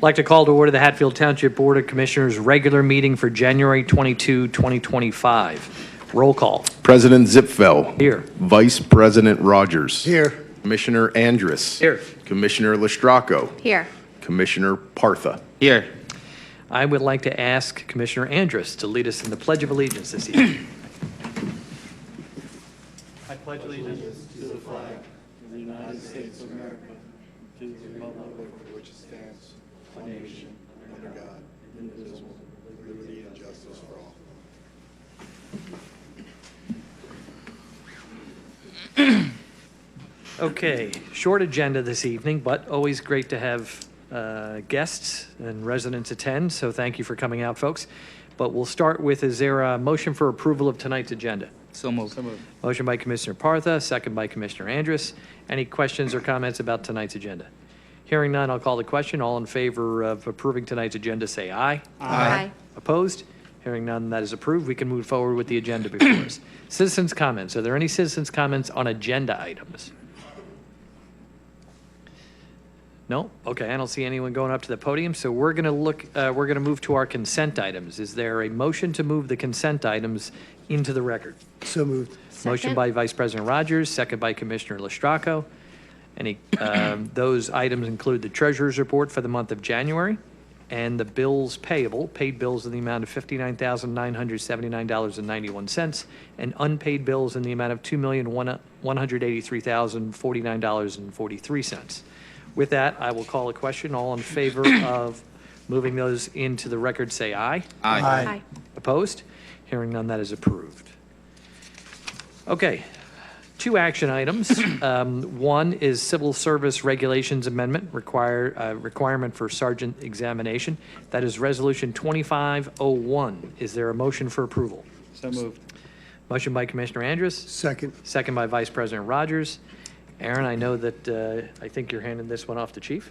I'd like to call to order the Hatfield Township Board of Commissioners' regular meeting for January 22, 2025. Roll call. President Zipfel. Here. Vice President Rogers. Here. Commissioner Andrus. Here. Commissioner Lestracco. Here. Commissioner Partha. Here. I would like to ask Commissioner Andrus to lead us in the Pledge of Allegiance this evening. I pledge allegiance to the flag of the United States of America, to the republic for which it stands, one nation, under God, indivisible, with liberty and justice for all. Okay, short agenda this evening, but always great to have guests and residents attend, so thank you for coming out, folks. But we'll start with, is there a motion for approval of tonight's agenda? So moved. Motion by Commissioner Partha, second by Commissioner Andrus. Any questions or comments about tonight's agenda? Hearing none, I'll call the question. All in favor of approving tonight's agenda, say aye. Aye. Opposed? Hearing none, that is approved. We can move forward with the agenda before us. Citizens' comments. Are there any citizens' comments on agenda items? No? Okay, I don't see anyone going up to the podium, so we're going to move to our consent items. Is there a motion to move the consent items into the record? So moved. Motion Second. by Vice President Rogers, second by Commissioner Lestracco. Those items include the treasurer's report for the month of January and the bills payable, paid bills in the amount of $59,979.91, and unpaid bills in the amount of $2,183,049.43. With that, I will call a question. All in favor of moving those into the record, say aye. Aye. Opposed? Hearing none, that is approved. Okay, two action items. One is Civil Service Regulations Amendment, requirement for sergeant examination. That is Resolution 2501. Is there a motion for approval? So moved. Motion by Commissioner Andrus, Second. second by Vice President Rogers. Aaron, I know that I think you're handing this one off to Chief.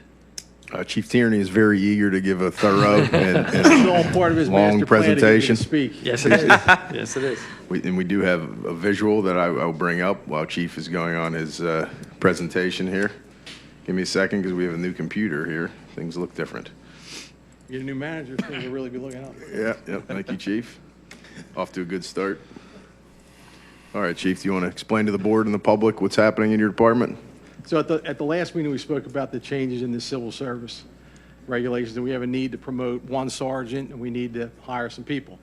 Chief Tierney is very eager to give a thorough It's all and part of his long master plan to get me presentation. to speak. Yes, it is. Yes, it is. we do have a visual that I'll bring up while Chief is going on his presentation here. Give me a second because we have a new computer here. Things look different. Get a new manager, things will really be looking up. Yeah, thank you, Chief. Off to a good start. All right, Chief, do you want to explain to the board and the public what's happening in your department? So at the last meeting, we spoke about the changes in the civil service regulations, and we have a need to promote one sergeant, and we need to hire some people.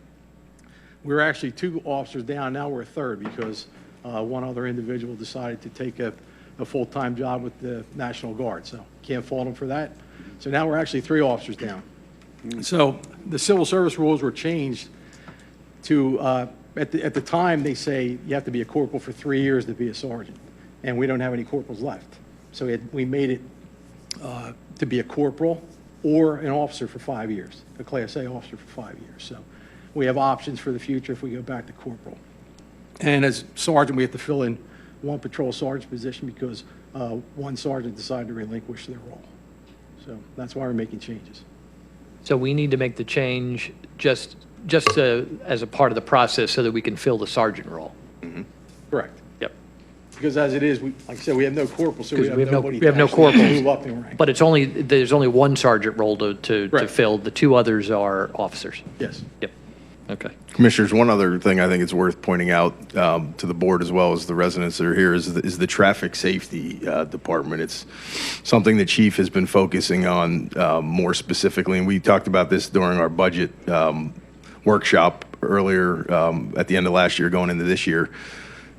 We're actually 2 officers down, now we're a third, because one other individual decided to take a full-time job with the National Guard, so can't fault him for that. So now we're actually 3 officers down. So the civil service rules were changed to, at the time, they say you have to be a corporal for 3 years to be a sergeant, and we don't have any corporals left. So we made it to be a corporal or an officer for 5 years, a Class A officer for 5 years. So we have options for the future if we go back to corporal. And as sergeant, we have to fill in one patrol sergeant position because one sergeant decided to relinquish their role. So that's why we're making changes. So we need to make the change just as a part of the process so that we can fill the sergeant role. Correct. Yep. Because as it is, like I said, we have no corporal, so we Because have nobody we have no to actually corporals. move up in rank. But there's only one sergeant role to Right. fill. The 2 others are officers. Yes. Yep. Okay. Commissioners, one other thing I think it's worth pointing out to the board as well as the residents that are here is the traffic safety department. It's something the chief has been focusing on more specifically, and we talked about this during our budget workshop earlier at the end of last year going into this year.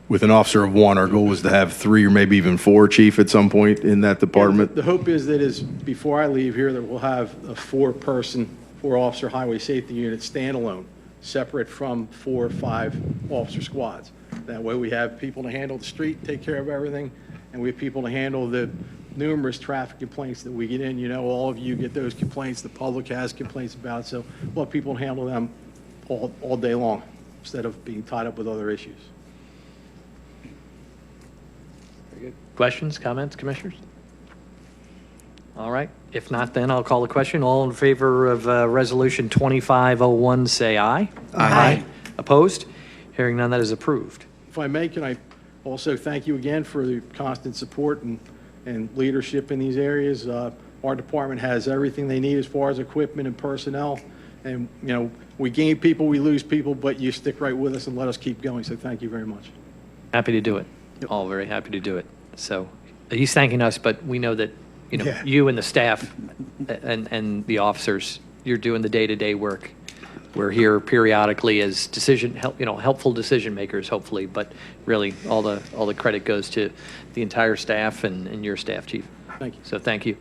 With an officer of 1, our goal was to have 3 or maybe even 4, Chief, at some point in that department. The hope is that before I leave here, that we'll have a 4-officer highway safety unit standalone, separate from 4 or 5 officer squads. That way we have people to handle the street, take care of everything, and we have people to handle the numerous traffic complaints that we get in. You know, all of you get those complaints, the public has complaints about, so we'll have people to handle them all day long instead of being tied up with other issues. Questions, comments, commissioners? All right. If not, then I'll call the question. All in favor of Resolution 2501, say aye. Aye. Opposed? Hearing none, that is approved. If I may, can I also thank you again for the constant support and leadership in these areas. Our department has everything they need as far as equipment and personnel. And, we gain people, we lose people, but you stick right with us and let us keep going. So thank you very much. Happy to do it. All very happy to do it. So he's thanking us, but we know that, Yeah. you and the staff and the officers, you're doing the day-to-day work. We're here periodically as helpful decision makers, hopefully, but really all the credit goes to the entire staff and your staff, Chief. Thank you. So thank you.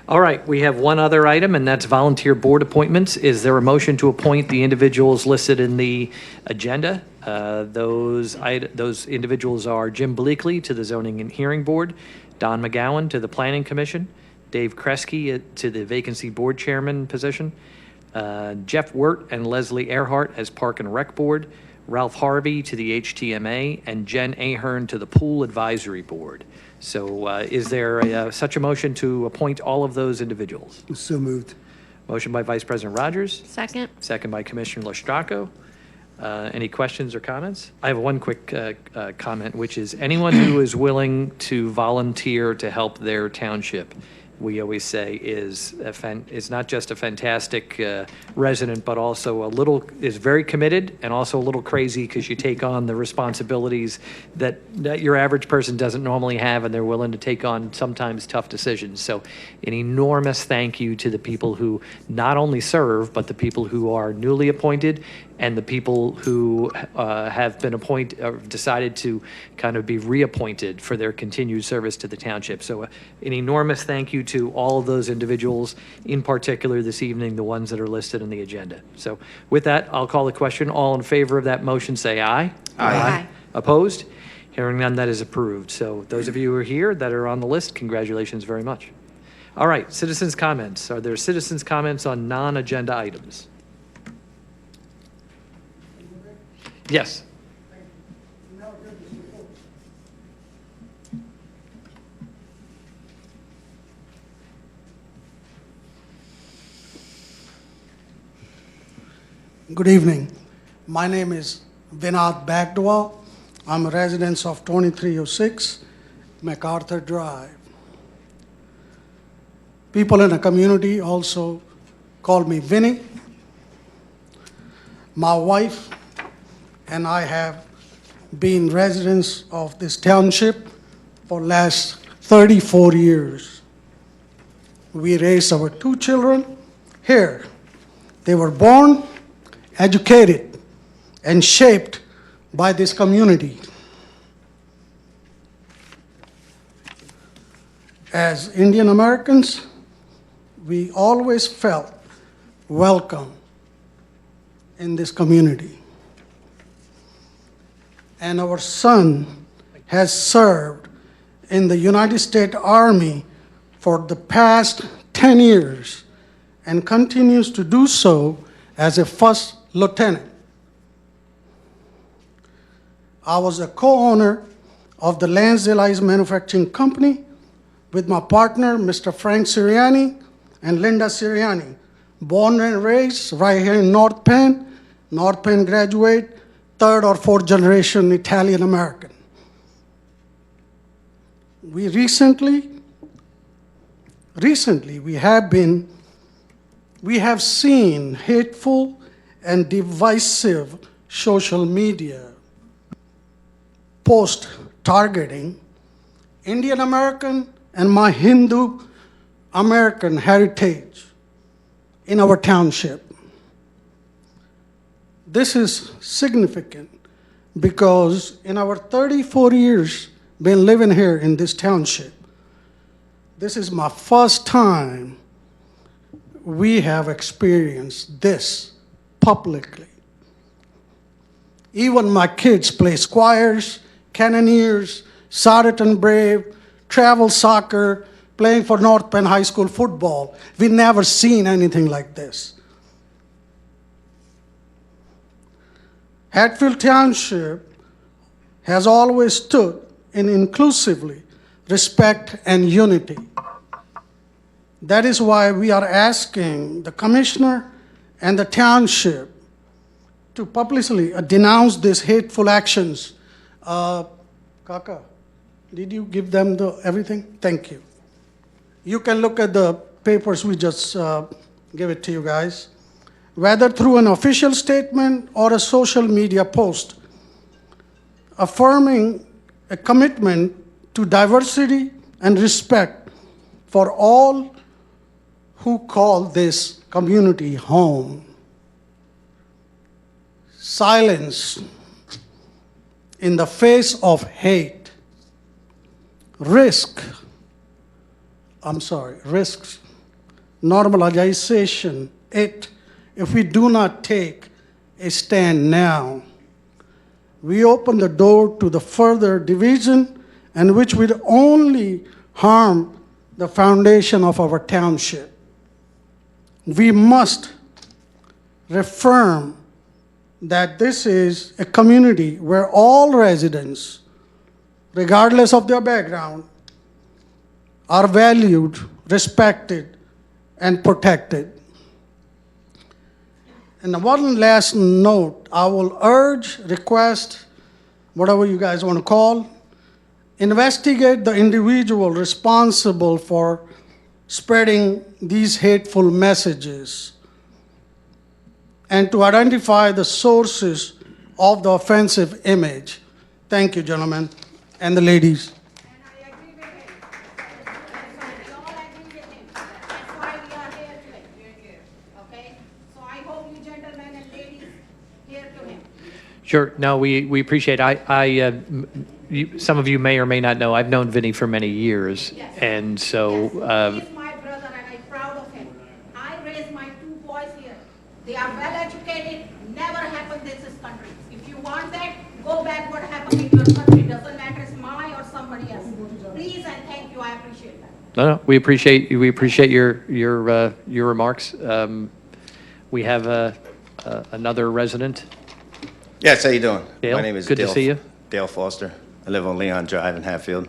All right, we have one other item, and that's volunteer board appointments. Is there a motion to appoint the individuals listed in the agenda? Those individuals are Jim Bleakley to the Zoning and Hearing Board, Don McGowan to the Planning Commission, Dave Kresge to the Vacancy Board Chairman position, Jeff Wirt and Leslie Earhart as Park and Rec Board, Ralph Harvey to the HTMA, and Jen Ahern to the Pool Advisory Board. So is there such a motion to appoint all of those individuals? So moved. Motion by Vice President Rogers, Second. second by Commissioner Lestracco. Any questions or comments? I have one quick comment, which is anyone who is willing to volunteer to help their township, we always say is not just a fantastic resident, but also is very committed and also a little crazy because you take on the responsibilities that your average person doesn't normally have, and they're willing to take on sometimes tough decisions. So an enormous thank you to the people who not only serve, but the people who are newly appointed and the people who have been appointed or decided to kind of be reappointed for their continued service to the township. So an enormous thank you to all of those individuals, in particular this evening, the ones that are listed in the agenda. So with that, I'll call the question. All in favor of that motion, say aye. Aye. Opposed? Hearing none, that is approved. So those of you who are here that are on the list, congratulations very much. All right, citizens' comments. Are there citizens' comments on non-agenda items? Yes. Good evening. My name is Vinod Bagdwal. I'm a resident of 2306 MacArthur Drive. People in the community also call me Vinny. My wife and I have been residents of this township for last 34 years. We raised our 2 children here. They were born, educated, and shaped by this community. As Indian Americans, we always felt welcome in this community. And our son has served in the United States Army for the past 10 years and continues to do so as a first lieutenant. I was a co-owner of the Lansdale Ice Manufacturing Company with my partner, Mr. Frank Siriani and Linda Siriani, born and raised right here in North Penn. North Penn graduate, 3rd or 4th generation Italian American. We recently we have seen hateful and divisive social media post targeting Indian American and my Hindu American heritage in our township. This is significant because in our 34 years been living here in this township, this is my first time we have experienced this publicly. Even my kids play Squires, Cannoneers, Saracen Brave, travel soccer, playing for North Penn High School football. We've never seen anything like this. Hatfield Township has always stood in inclusively respect and unity. That is why we are asking the commissioner and the township to publicly denounce these hateful actions. Kaka, did you give them everything? Thank you. You can look at the papers we just give it to you guys. Whether through an official statement or a social media post, affirming a commitment to diversity and respect for all who call this community home. Silence in the face of hate, risks normalization if we do not take a stand now. We open the door to the further division and which would only harm the foundation of our township. We must reaffirm that this is a community where all residents, regardless of their background, are valued, respected, and protected. And one last note, I will urge, request, whatever you guys want to call, investigate the individual responsible for spreading these hateful messages and to identify the sources of the offensive image. Thank you, gentlemen, and the ladies. And I agree with him. We all agree with him. That's why we are here today. Okay? So I hope you gentlemen and ladies hear to him. Sure. No, we appreciate it. Some of you may or may not know, I've known Vinny for many years. Yes. And so, He's my brother and I'm proud of him. I raised my two boys here. They are well educated, never happened in this country. If you want that, go back what happened in your country. Doesn't matter if it's mine or somebody else. Please and thank you, I appreciate that. no, we appreciate your remarks. We have another resident. Yes, how you doing? Dale, My name is good to Dale. see you. Dale Foster. I live on Leon Drive in Hatfield.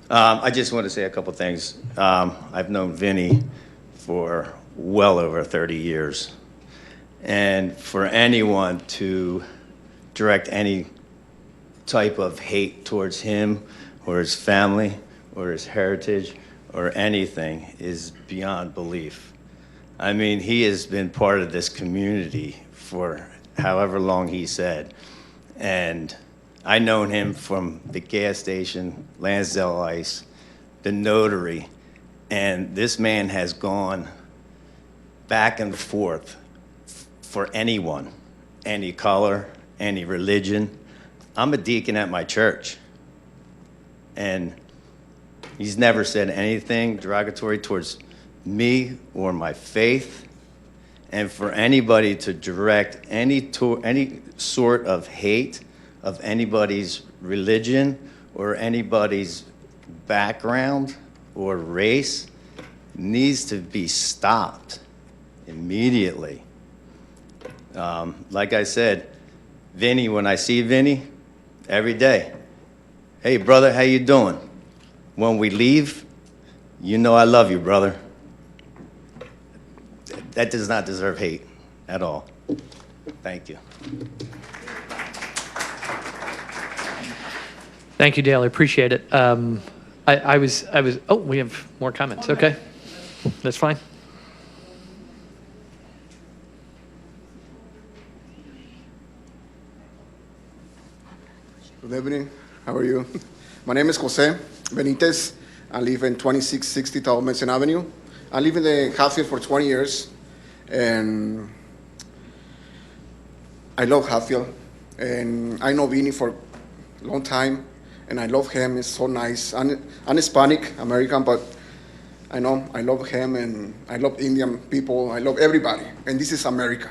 I just want to say a couple things. I've known Vinny for well over 30 years. And for anyone to direct any type of hate towards him or his family or his heritage or anything is beyond belief. I mean, he has been part of this community for however long he said. And I known him from the gas station, Lansdale Ice, the notary, and this man has gone back and forth for anyone, any color, any religion. I'm a deacon at my church, and he's never said anything derogatory towards me or my faith. And for anybody to direct any sort of hate of anybody's religion or anybody's background or race needs to be stopped immediately. Like I said, Vinny, when I see Vinny, every day, hey brother, how you doing? When we leave, you know I love you, brother. That does not deserve hate at all. Thank you. Thank you, Dale. I appreciate it. I was, oh, we have more comments. Okay. That's fine. Good evening. How are you? My name is Jose Benitez. I live in 2660 Talmadge Avenue. I live in the Hatfield for 20 years, and I love Hatfield. And I know Vinny for a long time, and I love him. He's so nice. I'm Hispanic American, but I know I love him, and I love Indian people. I love everybody, and this is America.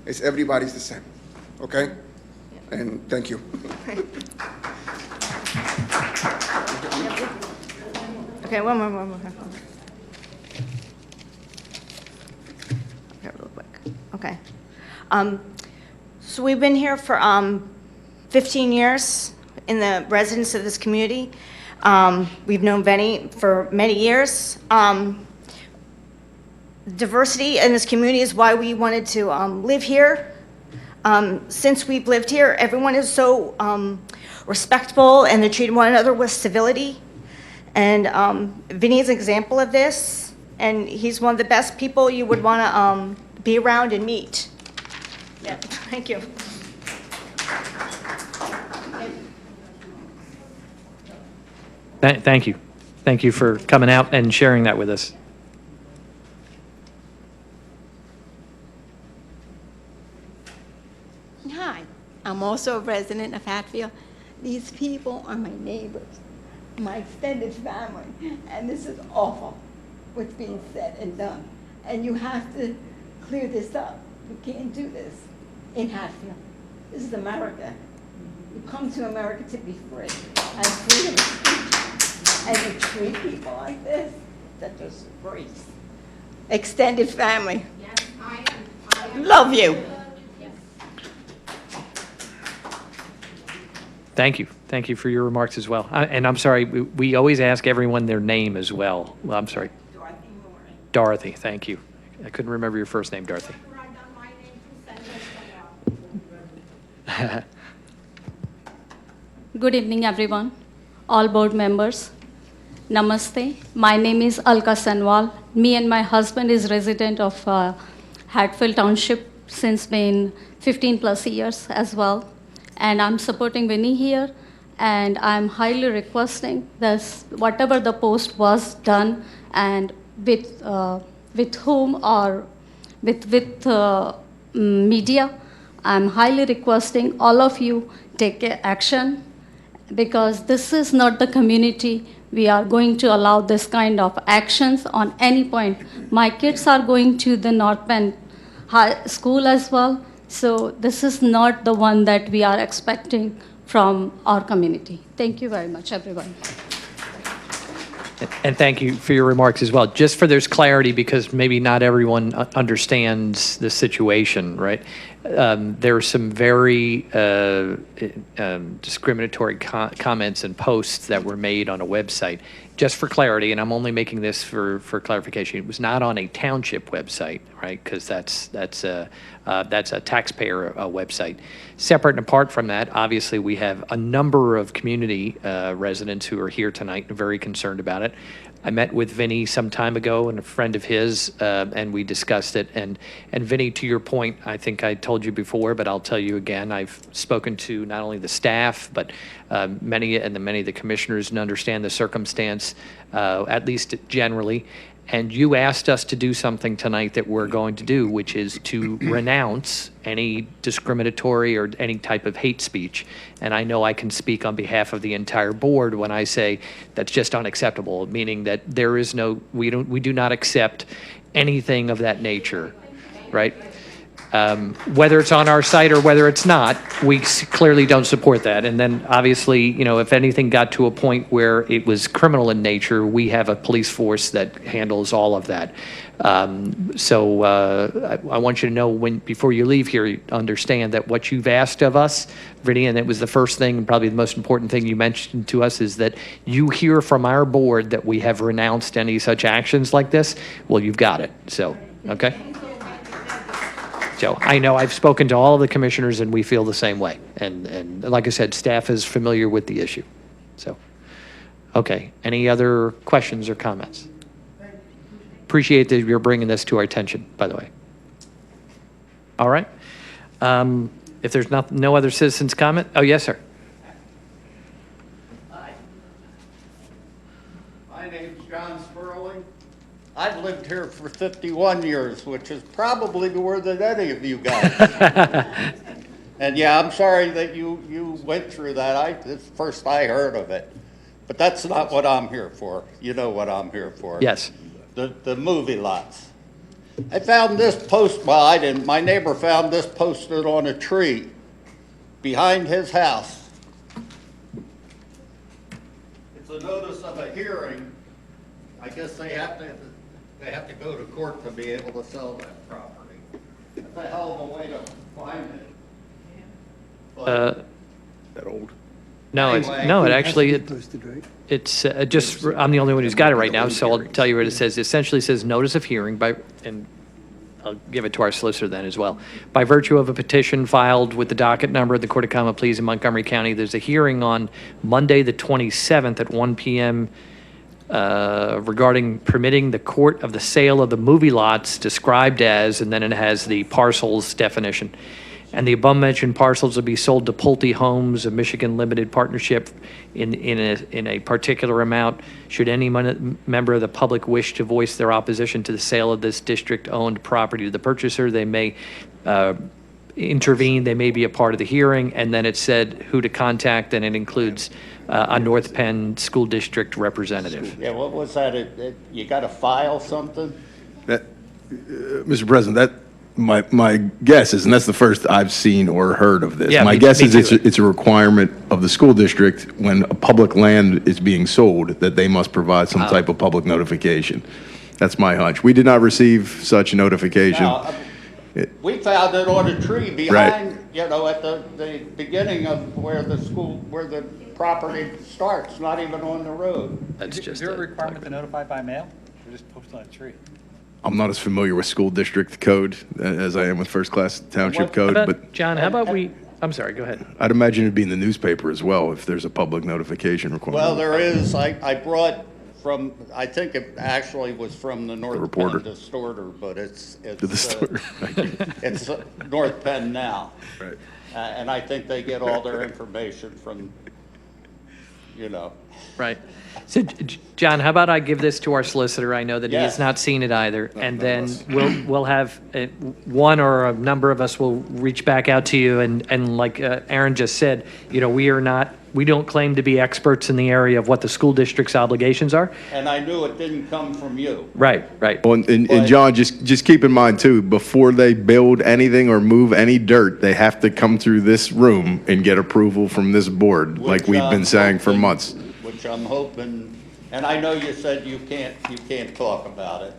It's everybody's the same. Okay? And thank you. Okay, one more. Okay, real quick. Okay. So we've been here for 15 years in the residence of this community. We've known Benny for many years. Diversity in this community is why we wanted to live here. Since we've lived here, everyone is so respectful and they treat one another with civility. And Vinny's an example of this, and he's one of the best people you would want to be around and meet. Yeah, thank you. Thank you. Thank you for coming out and sharing that with us. Hi, I'm also a resident of Hatfield. These people are my neighbors, my extended family, and this is awful, what's being said and done. And you have to clear this up. You can't do this in Hatfield. This is America. You come to America to be free, and freedom of speech. And you treat people like this, that just breaks. Extended family, Yes, I am. love you. Yes. Thank you. Thank you for your remarks as well. And I'm sorry, we always ask everyone their name as well. Well, I'm sorry. Dorothy, thank you. I couldn't remember your first name, Dorothy. Write down my name to send it. Good evening, everyone, all board members. Namaste. My name is Alka Sanwal. Me and my husband is resident of Hatfield Township since been 15 plus years as well. And I'm supporting Vinny here, and I'm highly requesting this, whatever the post was done and with whom or with media, I'm highly requesting all of you take action, because this is not the community we are going to allow this kind of actions on any point. My kids are going to the North Penn High School as well, so this is not the one that we are expecting from our community. Thank you very much, everyone. And thank you for your remarks as well. Just for there's clarity, because maybe not everyone understands the situation, right? There are some very discriminatory comments and posts that were made on a website. Just for clarity, and I'm only making this for clarification, it was not on a township website, right? Because that's a taxpayer website. Separate and apart from that, obviously, we have a number of community residents who are here tonight and very concerned about it. I met with Vinny some time ago and a friend of his, and we discussed it. And Vinny, to your point, I think I told you before, but I'll tell you again, I've spoken to not only the staff, but many of the commissioners and understand the circumstance, at least generally. And you asked us to do something tonight that we're going to do, which is to renounce any discriminatory or any type of hate speech. And I know I can speak on behalf of the entire board when I say that's just unacceptable, meaning that there is no, we do not accept anything of that nature, right? Whether it's on our site or whether it's not, we clearly don't support that. And then obviously, you know, if anything got to a point where it was criminal in nature, we have a police force that handles all of that. So I want you to know, before you leave here, you understand that what you've asked of us, Vinny, and it was the first thing and probably the most important thing you mentioned to us, is that you hear from our board that we have renounced any such actions like this. Well, you've got it. So, okay? So I know I've spoken to all of the commissioners, and we feel the same way. And like I said, staff is familiar with the issue. So, okay. Any other questions or comments? Appreciate that you're bringing this to our attention, by the way. All right. If there's no other citizens' comment, oh, yes, sir. Hi. My name's John Sperling. I've lived here for 51 years, which is probably more than any of you guys. And yeah, I'm sorry that you went through that. It's the first I heard of it. But that's not what I'm here for. You know what I'm here for. Yes. The movie lots. I found this post, well, I didn't. My neighbor found this posted on a tree behind his house. It's a notice of a hearing. I guess they have to go to court to be able to sell that property. That's a hell of a way to find it. But That old. No, Anyway. it actually, it's just, I'm the only one who's got it right now, so I'll tell you what it says. It essentially says notice of hearing by, and I'll give it to our solicitor then as well. By virtue of a petition filed with the docket number of the Court of Common Pleas in Montgomery County, there's a hearing on Monday, the 27th at 1 p.m. regarding permitting the court of the sale of the movie lots described as, and then it has the parcels definition. And the above-mentioned parcels will be sold to Pulte Homes, a Michigan limited partnership in a particular amount. Should any member of the public wish to voice their opposition to the sale of this district-owned property to the purchaser, they may intervene, they may be a part of the hearing, and then it said who to contact, and it includes a North Penn School District representative. Yeah, what was that? You got to file something? That, Mr. President, that, my guess is, and that's the first I've seen or heard of this. Yeah, My me- guess me is too. it's a requirement of the school district when a public land is being sold that they must provide some type of public notification. That's my hunch. We did not receive such notification. Now, we found it on a tree behind, you know, at the beginning of where the school, where the property starts, not even on the road. That's Is just there a a- requirement to notify by mail, or just post on a tree? I'm not as familiar with school district code as I am with first-class township What- code, How but about, John, how about we, I'm sorry, go ahead. I'd imagine it'd be in the newspaper as well if there's a public notification requirement. Well, there is, I brought from, I think it actually was from the North reporter. Penn Distorter, but it's To the store. it's North Penn now. Right. And I think they get all their information from, you know. Right. So, John, how about I give this to our solicitor? I know that he has Yes. not seen it either. And then we'll have, one or a number of us will reach back out to you. And like Aaron just said, you know, we don't claim to be experts in the area of what the school district's obligations are. And I knew it didn't come from you. Right, right. Well, and John, just keep in mind too, before they build anything or move any dirt, they have to come through this room and get approval from this board, like Which we've been I'm saying for hoping- months. Which I'm hoping, and I know you said you can't talk about it.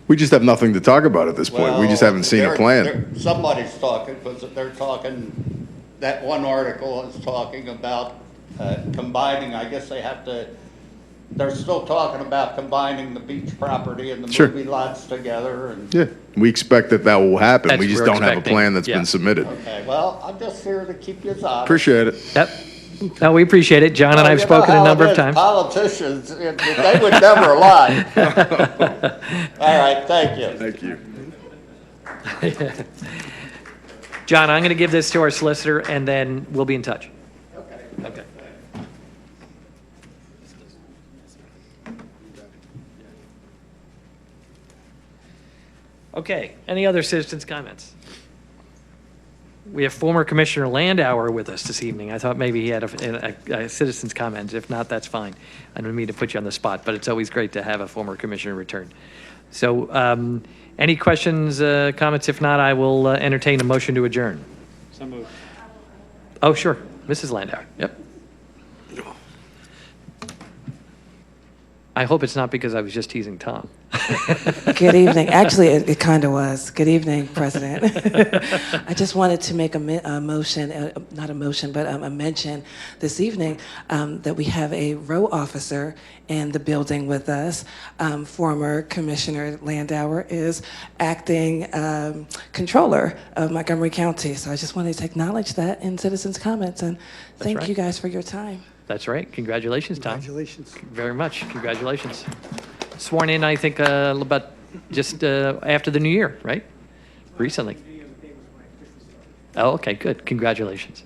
We just have nothing to talk about at this point. We just Well, haven't seen a plan. Somebody's talking, because they're talking, that one article is talking about combining, I guess they have to, they're still talking about combining the beach property and the Sure. movie lots together, and, Yeah, we expect that will happen. We That's- just we're don't have a expecting, plan that's yeah. been submitted. okay, well, I'm just here to keep you honest. Appreciate it. Yep. No, we appreciate it. John and I have You know spoken a how number it of is, times. Politicians, they would never lie. All right, thank you. Thank you. John, I'm going to give this to our solicitor, and then we'll be in touch. Okay. Okay, any other citizens' comments? We have former Commissioner Landauer with us this evening. I thought maybe he had a citizen's comment. If not, that's fine. I don't mean to put you on the spot, but it's always great to have a former commissioner return. So any questions, comments? If not, I will entertain a motion to adjourn. So moved. Oh, sure. Mrs. Landauer. Yep. I hope it's not because I was just teasing Tom. Good evening. Actually, it kind of was. Good evening, President. I just wanted to make a motion, not a motion, but a mention this evening that we have a row officer in the building with us. Former Commissioner Landauer is acting controller of Montgomery County. So I just wanted to acknowledge that in citizens' comments and thank right. you guys for your time. That's right. Congratulations, Tom. Congratulations. Very much. Congratulations. Sworn in, I think, about just after the new year, right? Recently. Oh, okay, good. Congratulations.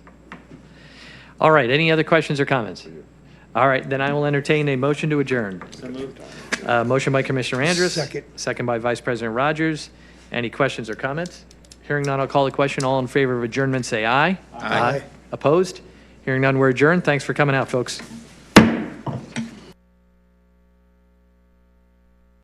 All right, any other questions or comments? All right, then I will entertain a motion to adjourn. So moved. Motion by Commissioner Andrus. Second. Second by Vice President Rogers. Any questions or comments? Hearing none, I'll call the question. All in favor of adjournment, say aye. Aye. Opposed? Hearing none, we're adjourned. Thanks for coming out, folks.